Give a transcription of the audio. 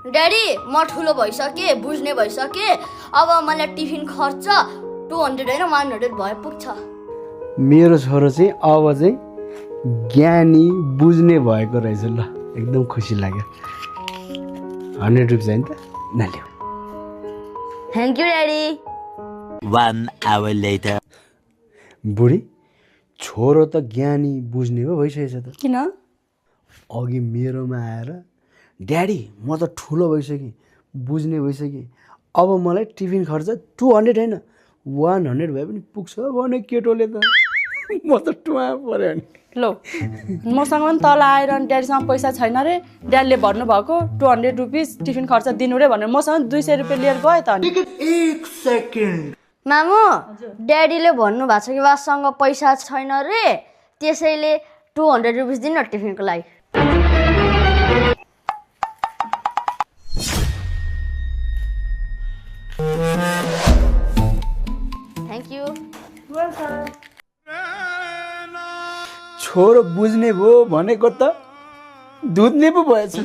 Daddy म ठुलो भइसके बुझ्ने भइसके अब मलाई टिफिन खर्च 200 हैन 100 भए पुग्छ मेरो छोरो चाहिँ अब चाहिँ ज्ञानी बुझ्ने भएको रहेछ ल एकदम खुसी लाग्यो 100 रुपियाँ होइन त नलिऊ thank you daddy 1 hour later. बुढी छोरो त ज्ञानी बुझ्ने हो भइसकेछ त किन अघि मेरोमा आएर ड्याडी म त ठुलो भइसकेँ बुझ्ने भइसकेँ अब मलाई टिफिन खर्च 200 होइन 100 भए पनि पुग्छ भने केटोले त म त टुवा पऱ्यो नि लो मसँग पनि तल आएर ड्याडीसँग पैसा छैन रे ड्याडीले भन्नुभएको 200 रुपिस टिफिन खर्च दिनु रे भनेर मसँग 200 रुपियाँ लिएर गयो त अनि मामु ड्याडीले भन्नु भएको छ कि वासँग पैसा छैन रे त्यसैले 200 रुपिस दिन न टिफिनको लागि थ्याङ्क यू छोरो बुझ्ने भयो भनेको त दुध्ने पो भएछ